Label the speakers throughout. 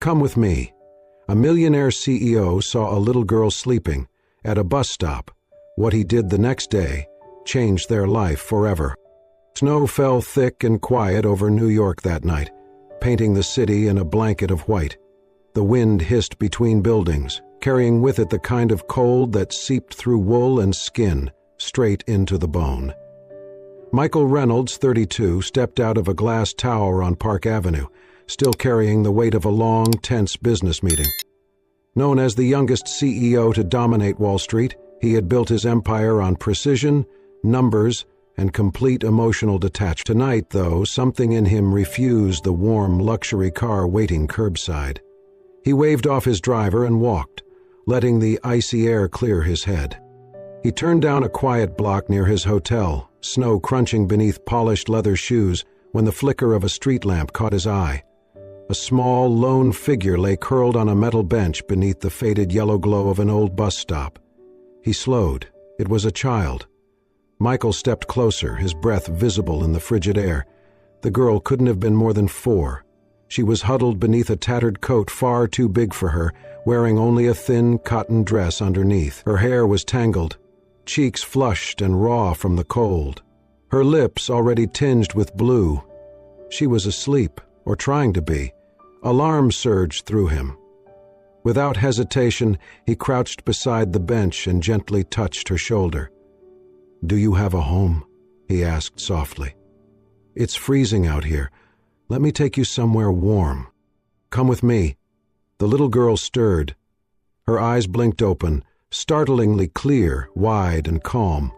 Speaker 1: Come with me. A millionaire CEO saw a little girl sleeping at a bus stop. What he did the next day changed their life forever. Snow fell thick and quiet over New York that night, painting the city in a blanket of white. The wind hissed between buildings, carrying with it the kind of cold that seeped through wool and skin straight into the bone. Michael Reynolds, 32, stepped out of a glass tower on Park Avenue, still carrying the weight of a long, tense business meeting. Known as the youngest CEO to dominate Wall Street, he had built his empire on precision, numbers, and complete emotional detachment. Tonight, though, something in him refused the warm luxury car waiting curbside. He waved off his driver and walked, letting the icy air clear his head. He turned down a quiet block near his hotel, snow crunching beneath polished leather shoes, when the flicker of a street lamp caught his eye. A small, lone figure lay curled on a metal bench beneath the faded yellow glow of an old bus stop. He slowed. It was a child. Michael stepped closer, his breath visible in the frigid air. The girl couldn't have been more than 4. She was huddled beneath a tattered coat far too big for her, wearing only a thin cotton dress underneath. Her hair was tangled, cheeks flushed and raw from the cold. Her lips already tinged with blue. She was asleep, or trying to be. Alarm surged through him. Without hesitation, he crouched beside the bench and gently touched her shoulder. "Do you have a home?" he asked softly. "It's freezing out here. Let me take you somewhere warm. Come with me." The little girl stirred. Her eyes blinked open, startlingly clear, wide, and calm.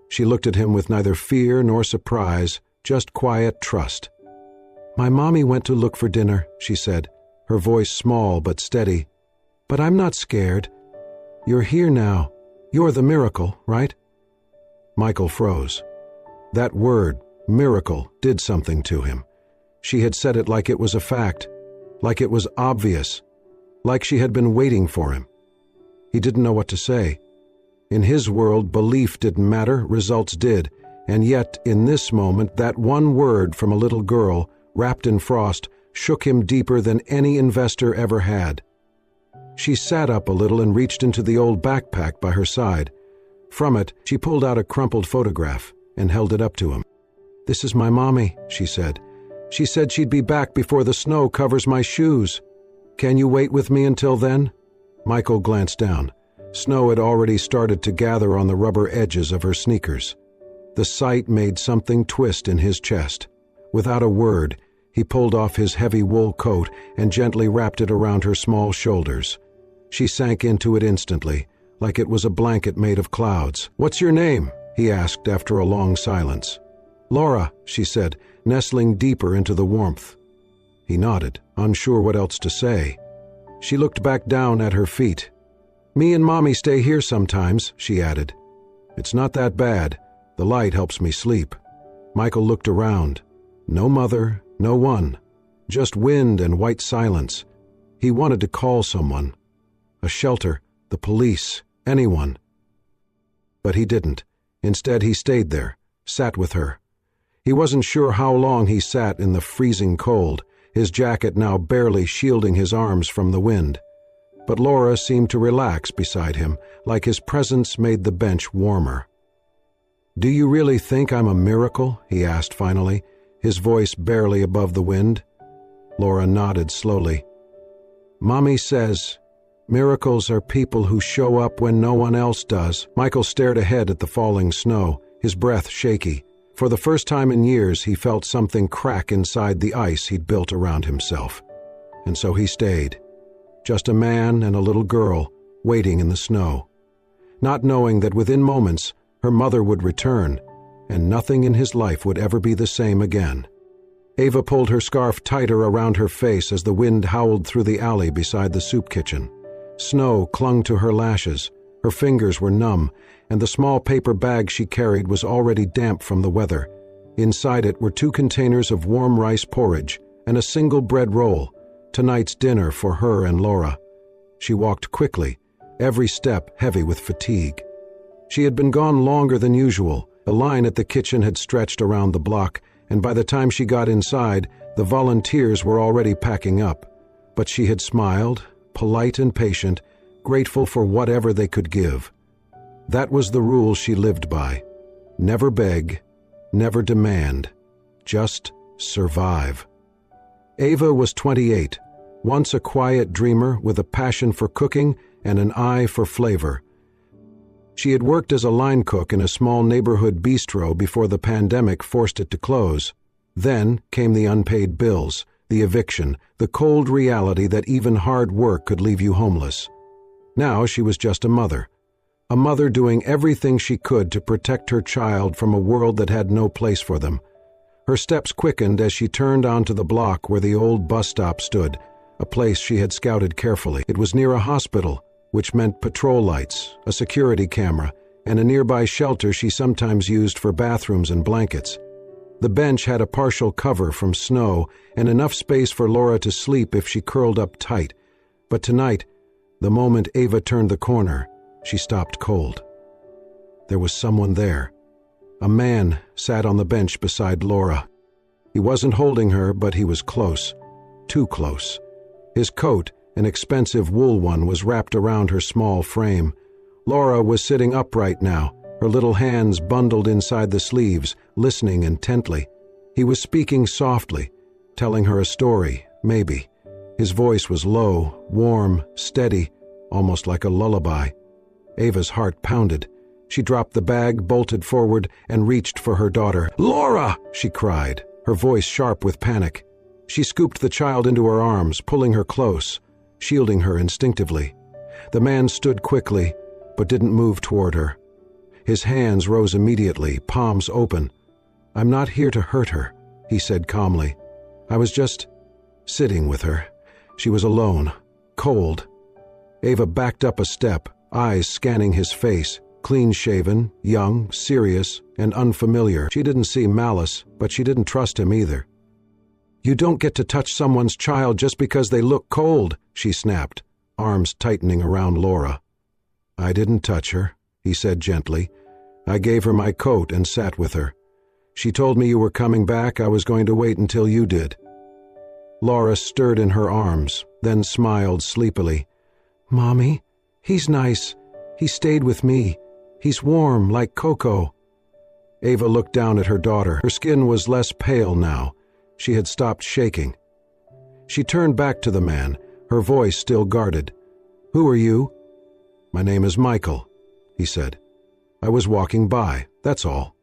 Speaker 1: She looked at him with neither fear nor surprise, just quiet trust. "My mommy went to look for dinner," she said, her voice small but steady. "But I'm not scared. You're here now. You're the miracle, right?" Michael froze. That word, miracle, did something to him. She had said it like it was a fact, like it was obvious, like she had been waiting for him. He didn't know what to say. In his world, belief didn't matter, results did, and yet, in this moment, that one word from a little girl, wrapped in frost, shook him deeper than any investor ever had. She sat up a little and reached into the old backpack by her side. From it, she pulled out a crumpled photograph and held it up to him. "This is my mommy," she said. "She said she'd be back before the snow covers my shoes. Can you wait with me until then?" Michael glanced down. Snow had already started to gather on the rubber edges of her sneakers. The sight made something twist in his chest. Without a word, he pulled off his heavy wool coat and gently wrapped it around her small shoulders. She sank into it instantly, like it was a blanket made of clouds. "What's your name?" he asked after a long silence. "Laura," she said, nestling deeper into the warmth. He nodded, unsure what else to say. She looked back down at her feet. "Me and Mommy stay here sometimes," she added. "It's not that bad. The light helps me sleep." Michael looked around. No mother, no one. Just wind and white silence. He wanted to call someone. A shelter, the police, anyone. But he didn't. Instead, he stayed there, sat with her. He wasn't sure how long he sat in the freezing cold, his jacket now barely shielding his arms from the wind. But Laura seemed to relax beside him, like his presence made the bench warmer. "Do you really think I'm a miracle?" he asked finally, his voice barely above the wind. Laura nodded slowly. "Mommy says, miracles are people who show up when no one else does." Michael stared ahead at the falling snow, his breath shaky. For the first time in years, he felt something crack inside the ice he'd built around himself. And so he stayed. Just a man and a little girl, waiting in the snow. Not knowing that within moments, her mother would return, and nothing in his life would ever be the same again. Ava pulled her scarf tighter around her face as the wind howled through the alley beside the soup kitchen. Snow clung to her lashes, her fingers were numb, and the small paper bag she carried was already damp from the weather. Inside it were 2 containers of warm rice porridge and a single bread roll, tonight's dinner for her and Laura. She walked quickly, every step heavy with fatigue. She had been gone longer than usual. The line at the kitchen had stretched around the block, and by the time she got inside, the volunteers were already packing up. but she had smiled, polite and patient, grateful for whatever they could give. That was the rule she lived by. Never beg, never demand, just survive. Ava was 28, once a quiet dreamer with a passion for cooking and an eye for flavor. She had worked as a line cook in a small neighborhood bistro before the pandemic forced it to close. Then came the unpaid bills, the eviction, the cold reality that even hard work could leave you homeless. Now she was just a mother doing everything she could to protect her child from a world that had no place for them. Her steps quickened as she turned onto the block where the old bus stop stood, a place she had scouted carefully. It was near a hospital, which meant patrol lights, a security camera, and a nearby shelter she sometimes used for bathrooms and blankets. The bench had a partial cover from snow and enough space for Laura to sleep if she curled up tight. But tonight, the moment Ava turned the corner, she stopped cold. There was someone there. A man sat on the bench beside Laura. He wasn't holding her, but he was close. Too close. His coat, an expensive wool one, was wrapped around her small frame. Laura was sitting upright now, her little hands bundled inside the sleeves, listening intently. He was speaking softly, telling her a story, maybe. His voice was low, warm, steady, almost like a lullaby. Ava's heart pounded. She dropped the bag, bolted forward, and reached for her daughter. "Laura!" she cried, her voice sharp with panic. She scooped the child into her arms, pulling her close, shielding her instinctively. The man stood quickly, but didn't move toward her. His hands rose immediately, palms open. "I'm not here to hurt her," he said calmly. "I was just sitting with her. She was alone, cold." Ava backed up a step, eyes scanning his face, clean-shaven, young, serious, and unfamiliar. She didn't see malice, but she didn't trust him either. "You don't get to touch someone's child just because they look cold," she snapped, arms tightening around Laura. "I didn't touch her," he said gently. "I gave her my coat and sat with her. She told me you were coming back. I was going to wait until you did." Laura stirred in her arms, then smiled sleepily. "Mommy, he's nice. He stayed with me. He's warm like cocoa." Ava looked down at her daughter. Her skin was less pale now. She had stopped shaking. She turned back to the man, her voice still guarded. "Who are you?" "My name is Michael," he said. "I was walking by, that's all."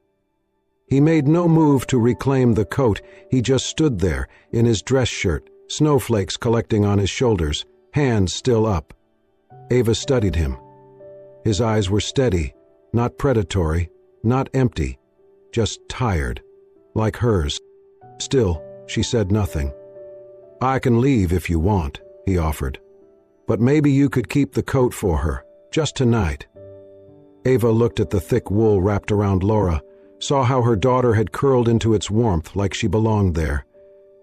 Speaker 1: He made no move to reclaim the coat. He just stood there, in his dress shirt, snowflakes collecting on his shoulders, hands still up. Ava studied him. His eyes were steady, not predatory, not empty, just tired, like hers. Still, she said nothing. "I can leave if you want," he offered. "But maybe you could keep the coat for her, just tonight." Ava looked at the thick wool wrapped around Laura, saw how her daughter had curled into its warmth like she belonged there.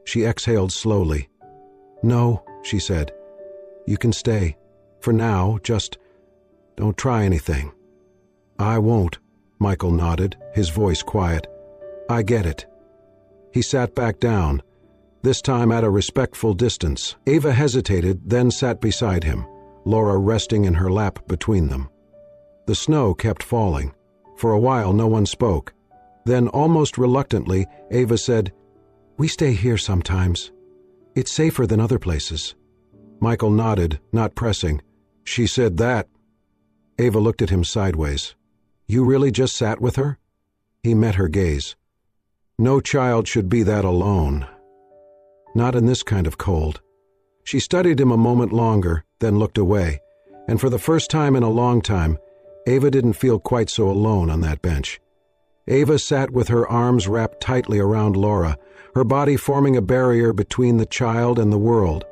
Speaker 1: She exhaled slowly. "No," she said. "You can stay. For now, just don't try anything." "I won't," Michael nodded, his voice quiet. "I get it." He sat back down, this time at a respectful distance. Ava hesitated, then sat beside him, Laura resting in her lap between them. The snow kept falling. For a while no one spoke. Then, almost reluctantly, Ava said, "We stay here sometimes. It's safer than other places." Michael nodded, not pressing. "She said that." Ava looked at him sideways. "You really just sat with her?" He met her gaze. "No child should be that alone. Not in this kind of cold." She studied him a moment longer, then looked away, and for the first time in a long time, Ava didn't feel quite so alone on that bench. Ava sat with her arms wrapped tightly around Laura, her body forming a barrier between the child and the world.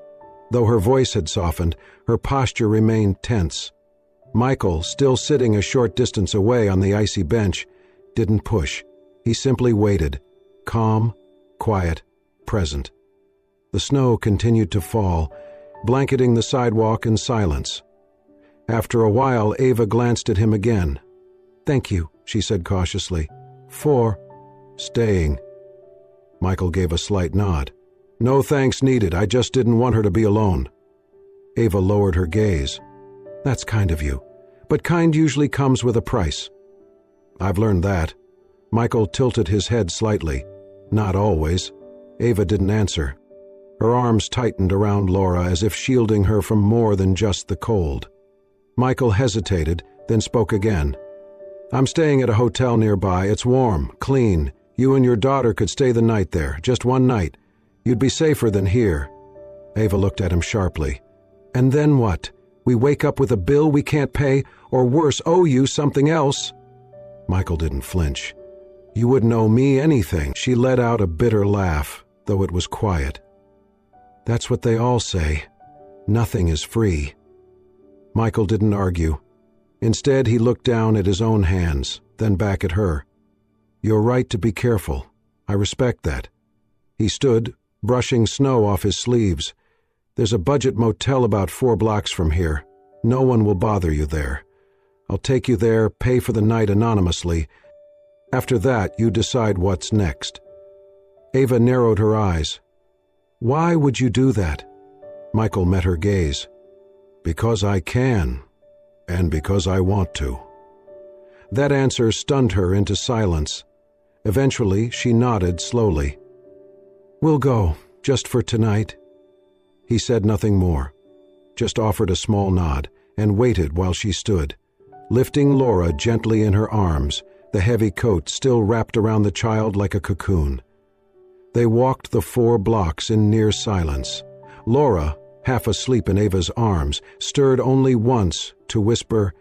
Speaker 1: Though her voice had softened, her posture remained tense. Michael, still sitting a short distance away on the icy bench, didn't push. He simply waited, calm, quiet, present. The snow continued to fall, blanketing the sidewalk in silence. After a while, Ava glanced at him again. "Thank you," she said cautiously. "For staying." Michael gave a slight nod. No thanks needed, I just didn't want her to be alone. Ava lowered her gaze. That's kind of you, but kind usually comes with a price. I've learned that. Michael tilted his head slightly. Not always. Ava didn't answer. Her arms tightened around Laura as if shielding her from more than just the cold. Michael hesitated, then spoke again. I'm staying at a hotel nearby. It's warm, clean. You and your daughter could stay the night there, just one night. You'd be safer than here. Ava looked at him sharply. And then what? We wake up with a bill we can't pay, or worse, owe you something else? Michael didn't flinch. You wouldn't owe me anything. She let out a bitter laugh, though it was quiet. That's what they all say. Nothing is free. Michael didn't argue. Instead, he looked down at his own hands, then back at her. You're right to be careful. I respect that. He stood, brushing snow off his sleeves. There's a budget motel about 4 blocks from here. No one will bother you there. I'll take you there, pay for the night anonymously. After that, you decide what's next. Ava narrowed her eyes. Why would you do that? Michael met her gaze. Because I can, and because I want to. That answer stunned her into silence. Eventually, she nodded slowly. We'll go, just for tonight. He said nothing more, just offered a small nod and waited while she stood, lifting Laura gently in her arms, the heavy coat still wrapped around the child like a cocoon. They walked the 4 blocks in near silence. Laura, half asleep in Ava's arms, stirred only once to whisper,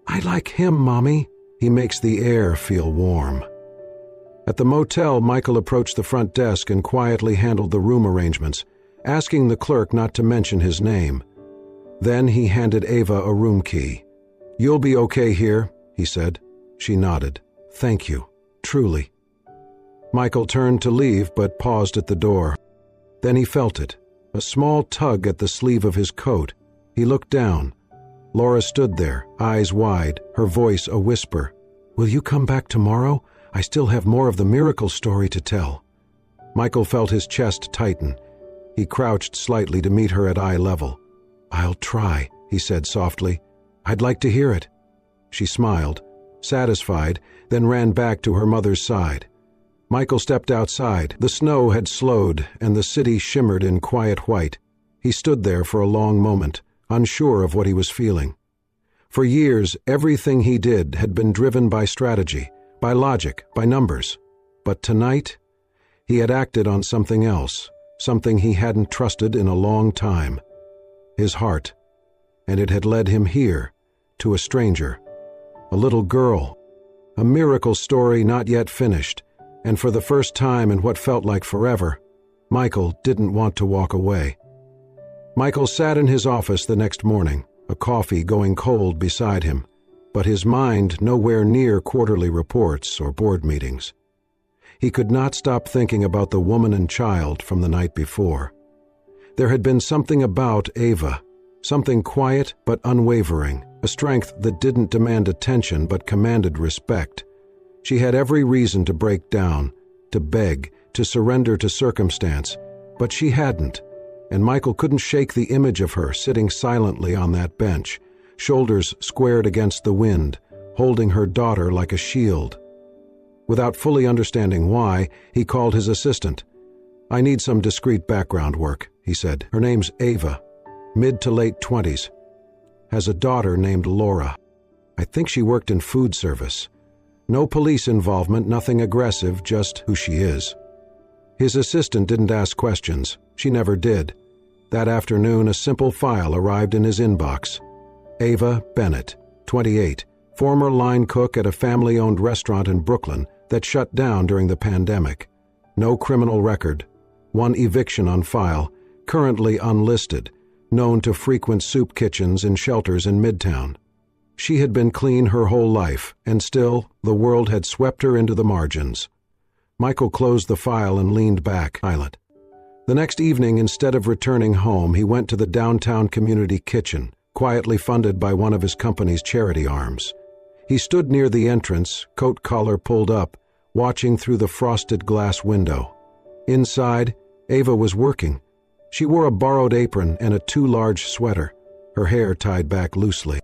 Speaker 1: I like him, Mommy. He makes the air feel warm. At the motel, Michael approached the front desk and quietly handled the room arrangements, asking the clerk not to mention his name. Then he handed Ava a room key. You'll be okay here, he said. She nodded. Thank you. Truly. Michael turned to leave but paused at the door. Then he felt it, a small tug at the sleeve of his coat. He looked down. Laura stood there, eyes wide, her voice a whisper. Will you come back tomorrow? I still have more of the miracle story to tell. Michael felt his chest tighten. He crouched slightly to meet her at eye level. I'll try, he said softly. I'd like to hear it. She smiled, satisfied, then ran back to her mother's side. Michael stepped outside. The snow had slowed, and the city shimmered in quiet white. He stood there for a long moment, unsure of what he was feeling. For years, everything he did had been driven by strategy, by logic, by numbers. But tonight, he had acted on something else, something he hadn't trusted in a long time. His heart. And it had led him here, to a stranger. A little girl. A miracle story not yet finished. And for the first time in what felt like forever, Michael didn't want to walk away. Michael sat in his office the next morning, a coffee going cold beside him, but his mind nowhere near quarterly reports or board meetings. He could not stop thinking about the woman and child from the night before. There had been something about Ava, something quiet but unwavering, a strength that didn't demand attention but commanded respect. She had every reason to break down, to beg, to surrender to circumstance, but she hadn't, and Michael couldn't shake the image of her sitting silently on that bench, shoulders squared against the wind, holding her daughter like a shield. Without fully understanding why, he called his assistant. I need some discreet background work, he said. Her name's Ava, mid to late 20s. Has a daughter named Laura. I think she worked in food service. No police involvement, nothing aggressive, just who she is. His assistant didn't ask questions. She never did. That afternoon, a simple file arrived in his inbox. Ava Bennett, 28, former line cook at a family-owned restaurant in Brooklyn that shut down during the pandemic. No criminal record. 1 eviction on file, currently unlisted, known to frequent soup kitchens in shelters in Midtown. She had been clean her whole life, and still, the world had swept her into the margins. Michael closed the file and leaned back, silent. The next evening, instead of returning home, he went to the downtown community kitchen, quietly funded by one of his company's charity arms. He stood near the entrance, coat collar pulled up, watching through the frosted glass window. Inside, Ava was working. She wore a borrowed apron and a too large sweater, her hair tied back loosely.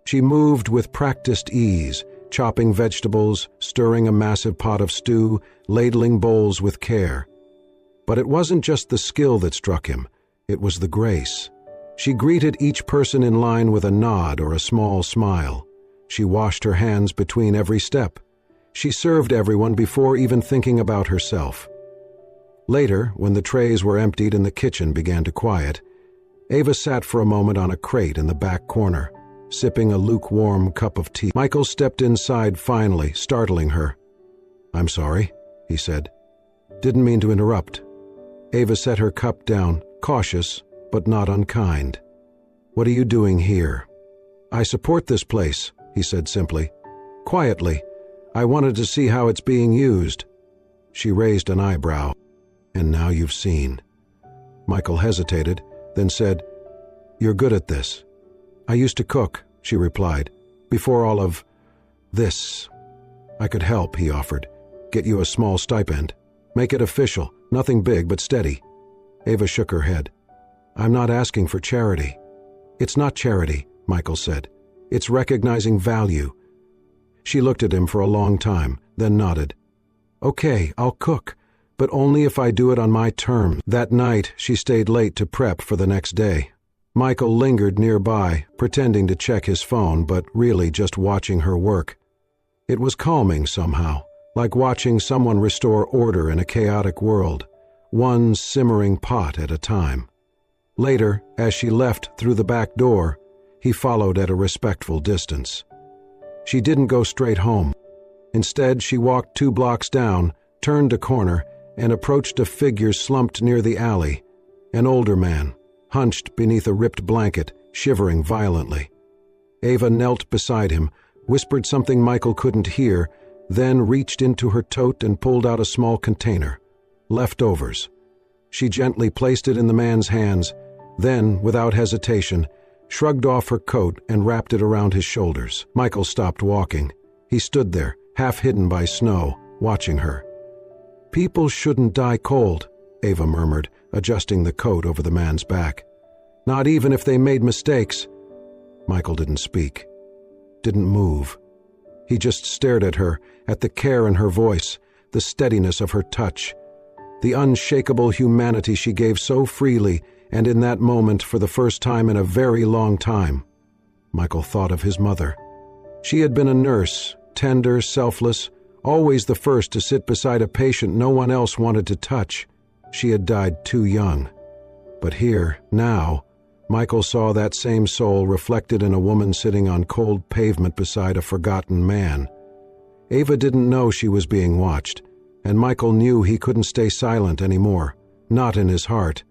Speaker 1: She moved with practiced ease, chopping vegetables, stirring a massive pot of stew, ladling bowls with care. But it wasn't just the skill that struck him, it was the grace. She greeted each person in line with a nod or a small smile. She washed her hands between every step. She served everyone before even thinking about herself. Later, when the trays were emptied and the kitchen began to quiet, Ava sat for a moment on a crate in the back corner, sipping a lukewarm cup of tea. Michael stepped inside finally, startling her. "I'm sorry," he said. "Didn't mean to interrupt." Ava set her cup down, cautious, but not unkind. "What are you doing here?" "I support this place," he said simply. "Quietly. I wanted to see how it's being used." She raised an eyebrow. "And now you've seen." Michael hesitated, then said, "You're good at this." "I used to cook," she replied, "before all of this." "I could help," he offered. "Get you a small stipend. Make it official, nothing big but steady." Ava shook her head. "I'm not asking for charity." "It's not charity," Michael said. "It's recognizing value." She looked at him for a long time, then nodded. "Okay, I'll cook, but only if I do it on my terms." That night, she stayed late to prep for the next day. Michael lingered nearby, pretending to check his phone, but really just watching her work. It was calming somehow, like watching someone restore order in a chaotic world, one simmering pot at a time. Later, as she left through the back door, he followed at a respectful distance. She didn't go straight home. Instead, she walked 2 blocks down, turned a corner, and approached a figure slumped near the alley, an older man, hunched beneath a ripped blanket, shivering violently. Ava knelt beside him, whispered something Michael couldn't hear, then reached into her tote and pulled out a small container. Leftovers. She gently placed it in the man's hands, then, without hesitation, shrugged off her coat and wrapped it around his shoulders. Michael stopped walking. He stood there, half hidden by snow, watching her. "People shouldn't die cold," Ava murmured, adjusting the coat over the man's back. "Not even if they made mistakes." Michael didn't speak, didn't move. He just stared at her, at the care in her voice, the steadiness of her touch, the unshakable humanity she gave so freely, and in that moment for the first time in a very long time. Michael thought of his mother. She had been a nurse, tender, selfless, always the first to sit beside a patient no one else wanted to touch. She had died too young. But here, now, Michael saw that same soul reflected in a woman sitting on cold pavement beside a forgotten man. Ava didn't know she was being watched, and Michael knew he couldn't stay silent anymore, not in his heart.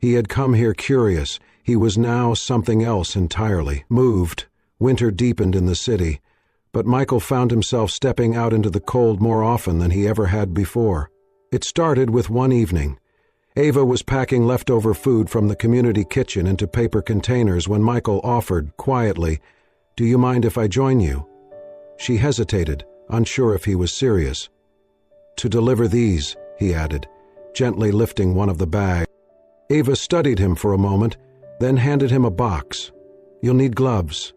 Speaker 1: He had come here curious. He was now something else entirely. Moved. Winter deepened in the city, but Michael found himself stepping out into the cold more often than he ever had before. It started with one evening. Ava was packing leftover food from the community kitchen into paper containers when Michael offered, quietly, "Do you mind if I join you?" She hesitated, unsure if he was serious. "To deliver these," he added, gently lifting one of the bags. Ava studied him for a moment, then handed him a box. "You'll need gloves,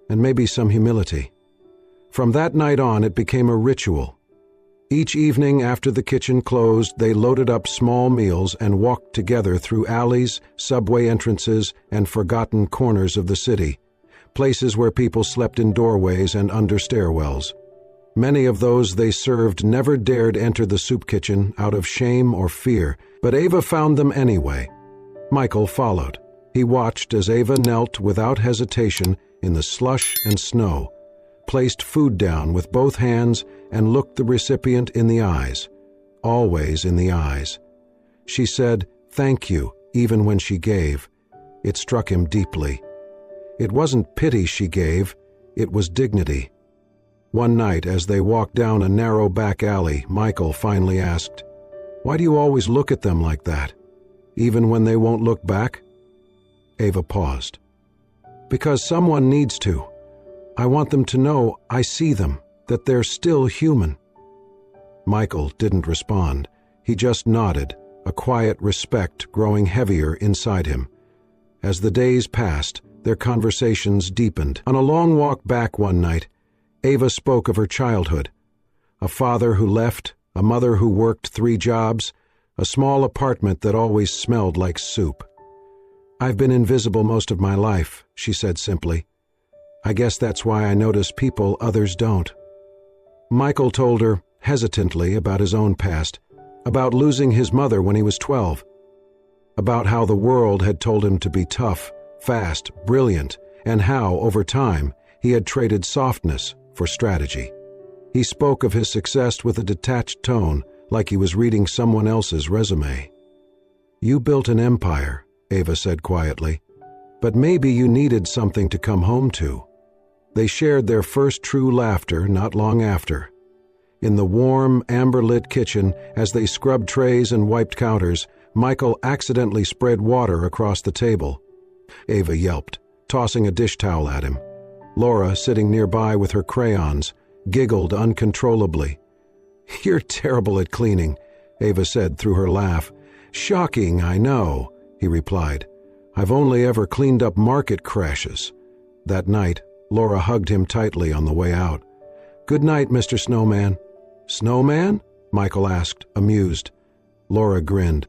Speaker 1: and maybe some humility." From that night on, it became a ritual. Each evening after the kitchen closed, they loaded up small meals and walked together through alleys, subway entrances, and forgotten corners of the city, places where people slept in doorways and under stairwells. Many of those they served never dared enter the soup kitchen out of shame or fear, but Ava found them anyway. Michael followed. He watched as Ava knelt without hesitation in the slush and snow, placed food down with both hands, and looked the recipient in the eyes, always in the eyes. She said, "Thank you," even when she gave. It struck him deeply. It wasn't pity she gave, it was dignity. One night, as they walked down a narrow back alley, Michael finally asked, "Why do you always look at them like that? Even when they won't look back?" Ava paused. "Because someone needs to. I want them to know I see them, that they're still human." Michael didn't respond. He just nodded, a quiet respect growing heavier inside him. As the days passed, their conversations deepened. On a long walk back one night, Ava spoke of her childhood. A father who left, a mother who worked 3 jobs, a small apartment that always smelled like soup. "I've been invisible most of my life," she said simply. "I guess that's why I notice people others don't." Michael told her, hesitantly, about his own past, about losing his mother when he was 12, about how the world had told him to be tough, fast, brilliant, and how, over time, he had traded softness for strategy. He spoke of his success with a detached tone, like he was reading someone else's resume. "You built an empire," Ava said quietly, "but maybe you needed something to come home to." They shared their first true laughter not long after. In the warm, amber-lit kitchen, as they scrubbed trays and wiped counters, Michael accidentally spread water across the table. Ava yelped, tossing a dish towel at him. Laura, sitting nearby with her crayons, giggled uncontrollably. "You're terrible at cleaning," Ava said through her laugh. "Shocking, I know," he replied. "I've only ever cleaned up market crashes." That night, Laura hugged him tightly on the way out. "Good night, Mr. Snowman." "Snowman?" Michael asked, amused. Laura grinned.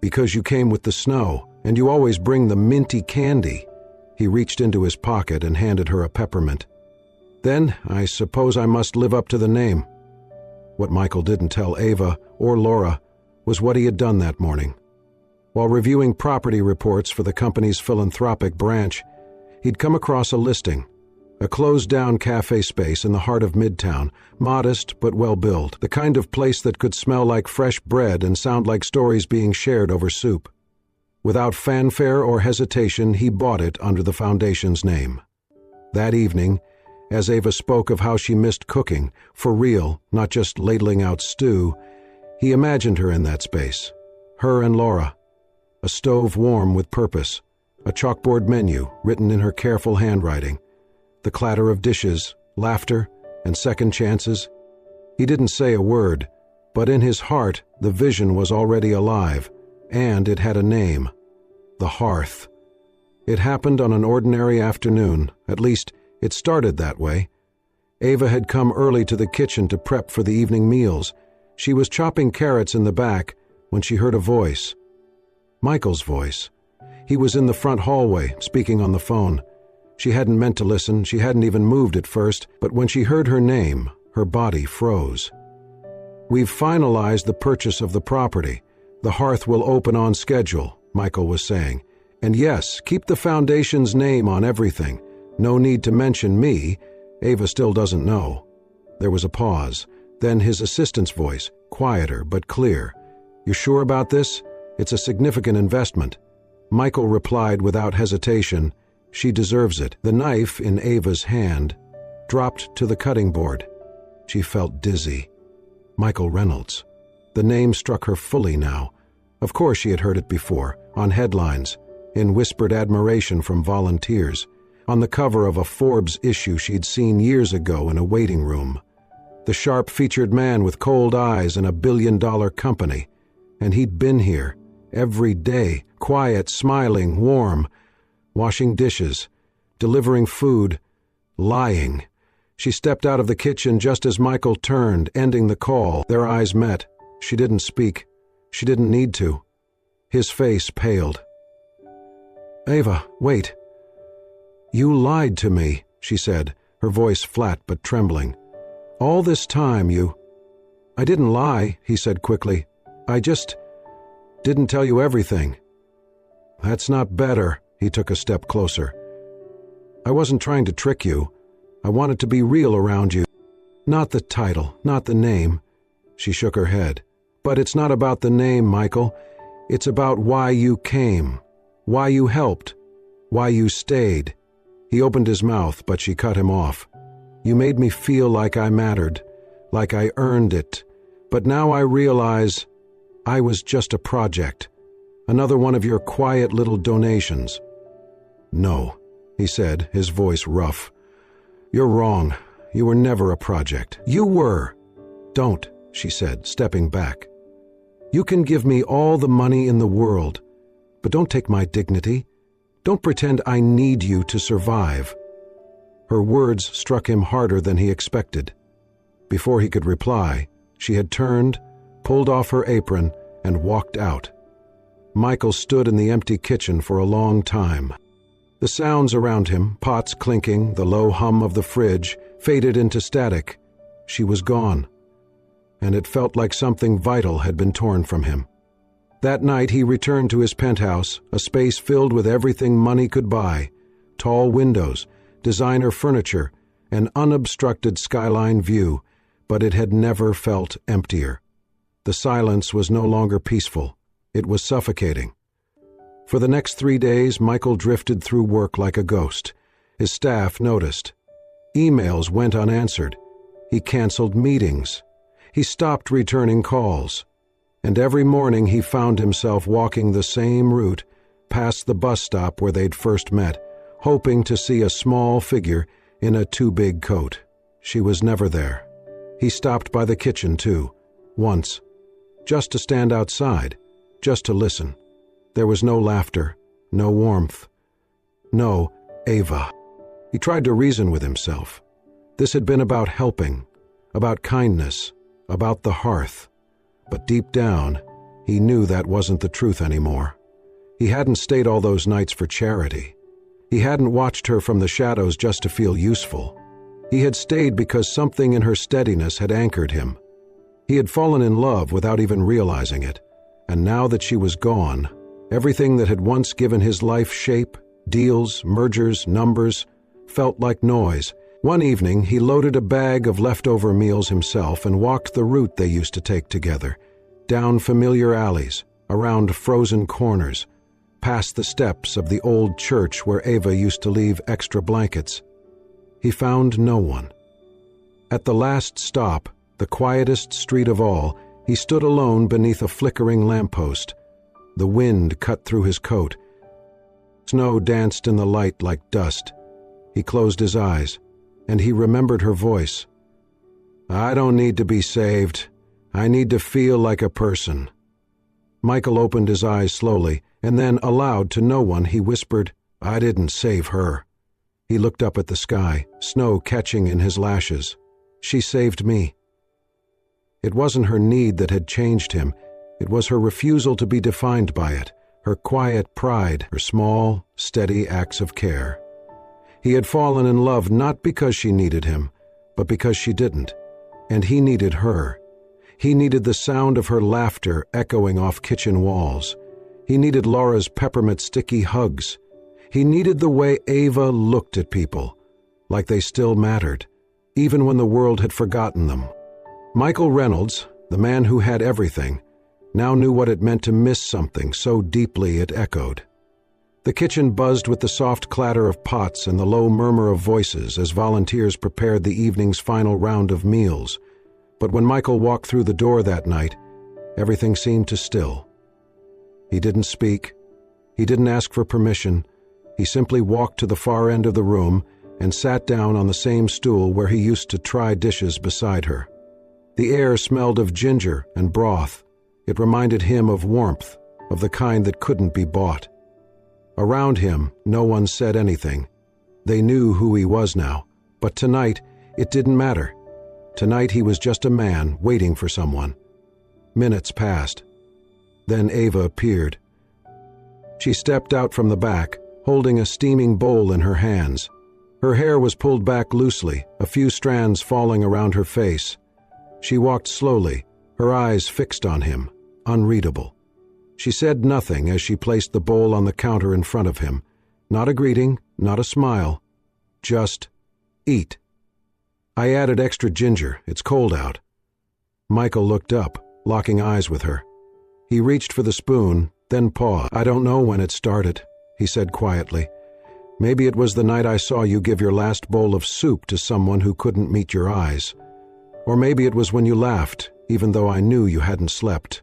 Speaker 1: "Because you came with the snow, and you always bring the minty candy." He reached into his pocket and handed her a peppermint. "Then, I suppose I must live up to the name." What Michael didn't tell Ava or Laura was what he had done that morning. While reviewing property reports for the company's philanthropic branch, he'd come across a listing. A closed-down cafe space in the heart of Midtown, modest but well-built, the kind of place that could smell like fresh bread and sound like stories being shared over soup. Without fanfare or hesitation, he bought it under the foundation's name. That evening, as Ava spoke of how she missed cooking, for real, not just ladling out stew, he imagined her in that space. Her and Laura. A stove warm with purpose, a chalkboard menu written in her careful handwriting, the clatter of dishes, laughter, and second chances. He didn't say a word, but in his heart the vision was already alive, and it had a name. The Hearth. It happened on an ordinary afternoon, at least it started that way. Ava had come early to the kitchen to prep for the evening meals. She was chopping carrots in the back when she heard a voice. Michael's voice. He was in the front hallway, speaking on the phone. She hadn't meant to listen, she hadn't even moved at first, but when she heard her name, her body froze. "We've finalized the purchase of the property. The Hearth will open on schedule," Michael was saying. "And yes, keep the foundation's name on everything. No need to mention me. Ava still doesn't know." There was a pause. Then his assistant's voice, quieter but clear. "You sure about this? It's a significant investment." Michael replied without hesitation, "She deserves it." The knife in Ava's hand dropped to the cutting board. She felt dizzy. Michael Reynolds. The name struck her fully now. Of course she had heard it before, on headlines, in whispered admiration from volunteers, on the cover of a Forbes issue she'd seen years ago in a waiting room. The sharp-featured man with cold eyes in a billion-dollar company. And he'd been here, every day, quiet, smiling, warm, washing dishes, delivering food, lying. She stepped out of the kitchen just as Michael turned, ending the call. Their eyes met. She didn't speak. She didn't need to. His face paled. "Ava, wait." "You lied to me," she said, her voice flat but trembling. "All this time you—" "I didn't lie," he said quickly. "I just didn't tell you everything." "That's not better." He took a step closer. "I wasn't trying to trick you. I wanted to be real around you. Not the title, not the name." She shook her head. "But it's not about the name, Michael. It's about why you came, why you helped, why you stayed." He opened his mouth, but she cut him off. "You made me feel like I mattered, like I earned it. But now I realize I was just a project, another one of your quiet little donations." "No," he said, his voice rough. "You're wrong. You were never a project." "You were." "Don't," she said, stepping back. You can give me all the money in the world, but don't take my dignity. Don't pretend I need you to survive." Her words struck him harder than he expected. Before he could reply, she had turned, pulled off her apron, and walked out. Michael stood in the empty kitchen for a long time. The sounds around him, pots clinking, the low hum of the fridge, faded into static. She was gone, and it felt like something vital had been torn from him. That night he returned to his penthouse, a space filled with everything money could buy: tall windows, designer furniture, an unobstructed skyline view, but it had never felt emptier. The silence was no longer peaceful. It was suffocating. For the next 3 days, Michael drifted through work like a ghost. His staff noticed. Emails went unanswered. He canceled meetings. He stopped returning calls. And every morning he found himself walking the same route, past the bus stop where they'd first met, hoping to see a small figure in a too-big coat. She was never there. He stopped by the kitchen, too, once, just to stand outside, just to listen. There was no laughter, no warmth, no Ava. He tried to reason with himself. This had been about helping, about kindness, about the hearth. But deep down, he knew that wasn't the truth anymore. He hadn't stayed all those nights for charity. He hadn't watched her from the shadows just to feel useful. He had stayed because something in her steadiness had anchored him. He had fallen in love without even realizing it, and now that she was gone, everything that had once given his life shape, deals, mergers, numbers, felt like noise. One evening, he loaded a bag of leftover meals himself and walked the route they used to take together, down familiar alleys, around frozen corners, past the steps of the old church where Ava used to leave extra blankets. He found no one. At the last stop, the quietest street of all, he stood alone beneath a flickering lamppost. The wind cut through his coat. Snow danced in the light like dust. He closed his eyes, and he remembered her voice. "I don't need to be saved. I need to feel like a person." Michael opened his eyes slowly, and then, aloud to no one, he whispered, "I didn't save her." He looked up at the sky, snow catching in his lashes. "She saved me." It wasn't her need that had changed him. It was her refusal to be defined by it, her quiet pride, her small, steady acts of care. He had fallen in love not because she needed him, but because she didn't. And he needed her. He needed the sound of her laughter echoing off kitchen walls. He needed Laura's peppermint sticky hugs. He needed the way Ava looked at people, like they still mattered, even when the world had forgotten them. Michael Reynolds, the man who had everything, now knew what it meant to miss something so deeply it echoed. The kitchen buzzed with the soft clatter of pots and the low murmur of voices as volunteers prepared the evening's final round of meals. But when Michael walked through the door that night, everything seemed to still. He didn't speak. He didn't ask for permission. He simply walked to the far end of the room and sat down on the same stool where he used to try dishes beside her. The air smelled of ginger and broth. It reminded him of warmth, of the kind that couldn't be bought. Around him, no one said anything. They knew who he was now, but tonight, it didn't matter. Tonight he was just a man waiting for someone. Minutes passed. Then Ava appeared. She stepped out from the back, holding a steaming bowl in her hands. Her hair was pulled back loosely, a few strands falling around her face. She walked slowly, her eyes fixed on him, unreadable. She said nothing as she placed the bowl on the counter in front of him. Not a greeting, not a smile. Just, "Eat." "I added extra ginger. It's cold out." Michael looked up, locking eyes with her. He reached for the spoon, then paused. "I don't know when it started," he said quietly. "Maybe it was the night I saw you give your last bowl of soup to someone who couldn't meet your eyes. Or maybe it was when you laughed, even though I knew you hadn't slept.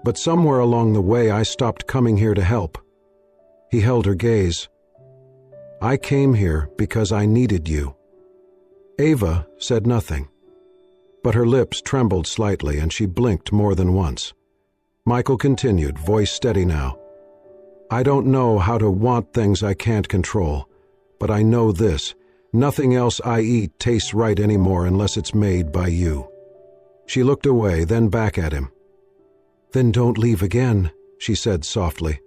Speaker 1: But somewhere along the way I stopped coming here to help." He held her gaze. "I came here because I needed you." Ava said nothing, but her lips trembled slightly and she blinked more than once. Michael continued, voice steady now. I don't know how to want things I can't control, but I know this. Nothing else I eat tastes right anymore unless it's made by you. She looked away, then back at him. Then don't leave again, she said softly.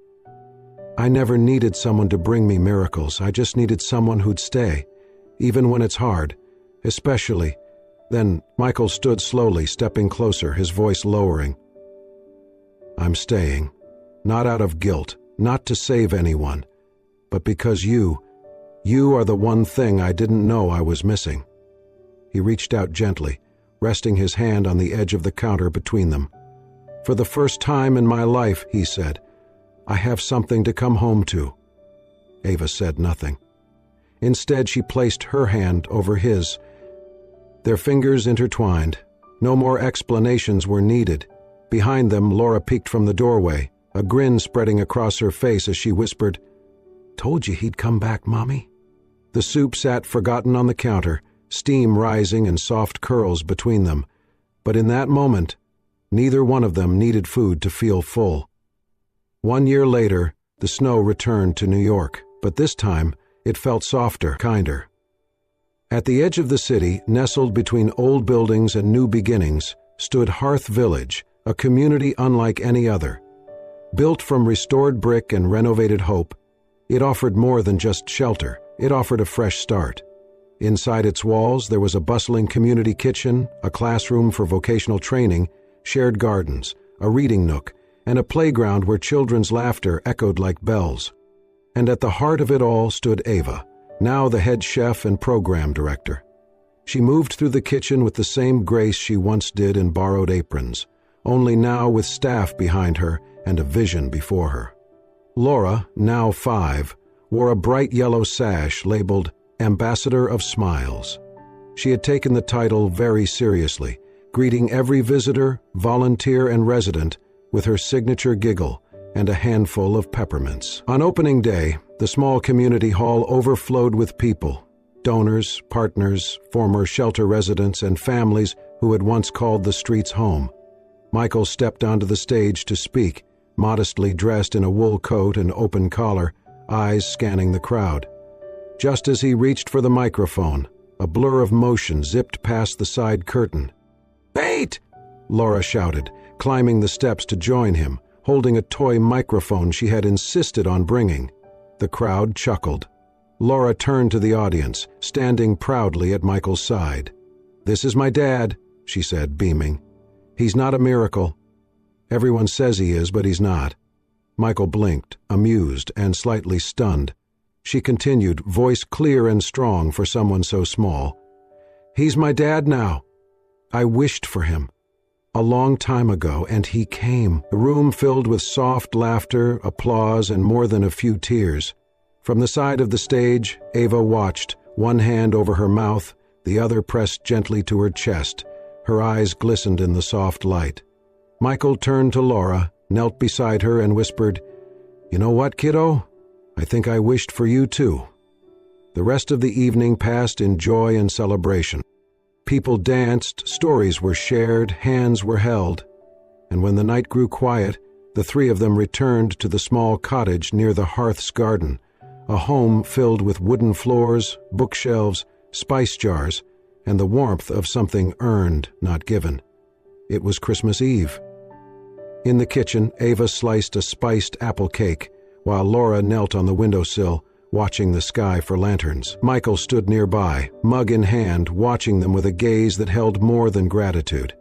Speaker 1: I never needed someone to bring me miracles. I just needed someone who'd stay, even when it's hard, especially. Then Michael stood slowly, stepping closer, his voice lowering. I'm staying, not out of guilt, not to save anyone, but because you are the one thing I didn't know I was missing. He reached out gently, resting his hand on the edge of the counter between them. For the first time in my life, he said, I have something to come home to. Ava said nothing. Instead, she placed her hand over his. Their fingers intertwined. No more explanations were needed. Behind them, Laura peeked from the doorway, a grin spreading across her face as she whispered, Told you he'd come back, Mommy. The soup sat forgotten on the counter, steam rising and soft curls between them. But in that moment, neither one of them needed food to feel full. 1 year later, the snow returned to New York, but this time it felt softer, kinder. At the edge of the city, nestled between old buildings and new beginnings, stood Hearth Village, a community unlike any other. Built from restored brick and renovated hope, it offered more than just shelter. It offered a fresh start. Inside its walls, there was a bustling community kitchen, a classroom for vocational training, shared gardens, a reading nook, and a playground where children's laughter echoed like bells. And at the heart of it all stood Ava, now the head chef and program director. She moved through the kitchen with the same grace she once did in borrowed aprons, only now with staff behind her and a vision before her. Laura, now 5, wore a bright yellow sash labeled Ambassador of Smiles. She had taken the title very seriously, greeting every visitor, volunteer, and resident with her signature giggle and a handful of peppermints. On opening day, the small community hall overflowed with people, donors, partners, former shelter residents, and families who had once called the streets home. Michael stepped onto the stage to speak, modestly dressed in a wool coat and open collar, eyes scanning the crowd. Just as he reached for the microphone, a blur of motion zipped past the side curtain. "Wait!" Laura shouted, climbing the steps to join him, holding a toy microphone she had insisted on bringing. The crowd chuckled. Laura turned to the audience, standing proudly at Michael's side. "This is my dad," she said, beaming. "He's not a miracle. Everyone says he is, but he's not." Michael blinked, amused and slightly stunned. She continued, voice clear and strong for someone so small. "He's my dad now. I wished for him. A long time ago, and he came." The room filled with soft laughter, applause, and more than a few tears. From the side of the stage, Ava watched, one hand over her mouth, the other pressed gently to her chest. Her eyes glistened in the soft light. Michael turned to Laura, knelt beside her, and whispered, "You know what, kiddo? I think I wished for you too." The rest of the evening passed in joy and celebration. People danced, stories were shared, hands were held. And when the night grew quiet, the three of them returned to the small cottage near the hearth's garden, a home filled with wooden floors, bookshelves, spice jars, and the warmth of something earned, not given. It was Christmas Eve. In the kitchen, Ava sliced a spiced apple cake, while Laura knelt on the windowsill, watching the sky for lanterns. Michael stood nearby, mug in hand, watching them with a gaze that held more than gratitude.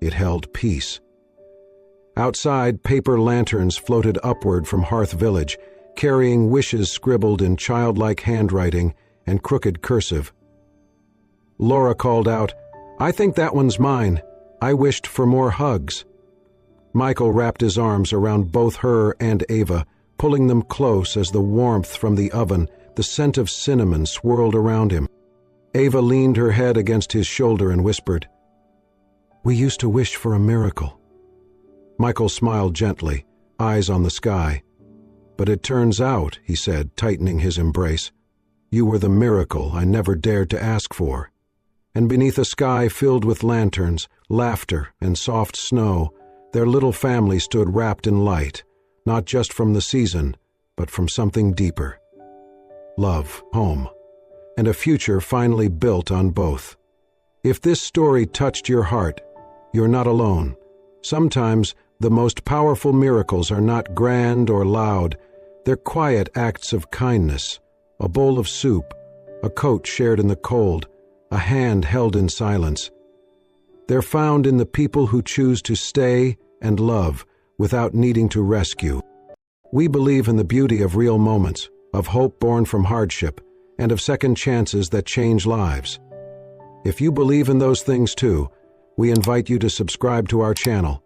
Speaker 1: It held peace. Outside, paper lanterns floated upward from Hearth Village, carrying wishes scribbled in childlike handwriting and crooked cursive. Laura called out, "I think that one's mine. I wished for more hugs." Michael wrapped his arms around both her and Ava, pulling them close as the warmth from the oven, the scent of cinnamon swirled around him. Ava leaned her head against his shoulder and whispered, "We used to wish for a miracle." Michael smiled gently, eyes on the sky. "But it turns out," he said, tightening his embrace, "you were the miracle I never dared to ask for." And beneath a sky filled with lanterns, laughter, and soft snow, Their little family stood wrapped in light, not just from the season, but from something deeper. Love, home, and a future finally built on both. If this story touched your heart, you're not alone. Sometimes the most powerful miracles are not grand or loud. They're quiet acts of kindness, a bowl of soup, a coat shared in the cold, a hand held in silence. They're found in the people who choose to stay and love without needing to rescue. We believe in the beauty of real moments, of hope born from hardship, and of second chances that change lives. If you believe in those things too, we invite you to subscribe to our channel.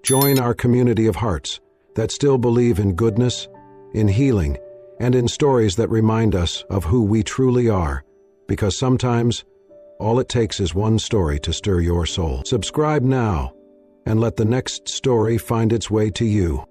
Speaker 1: Join our community of hearts that still believe in goodness, in healing, and in stories that remind us of who we truly are, because sometimes all it takes is one story to stir your soul. Subscribe now and let the next story find its way to you.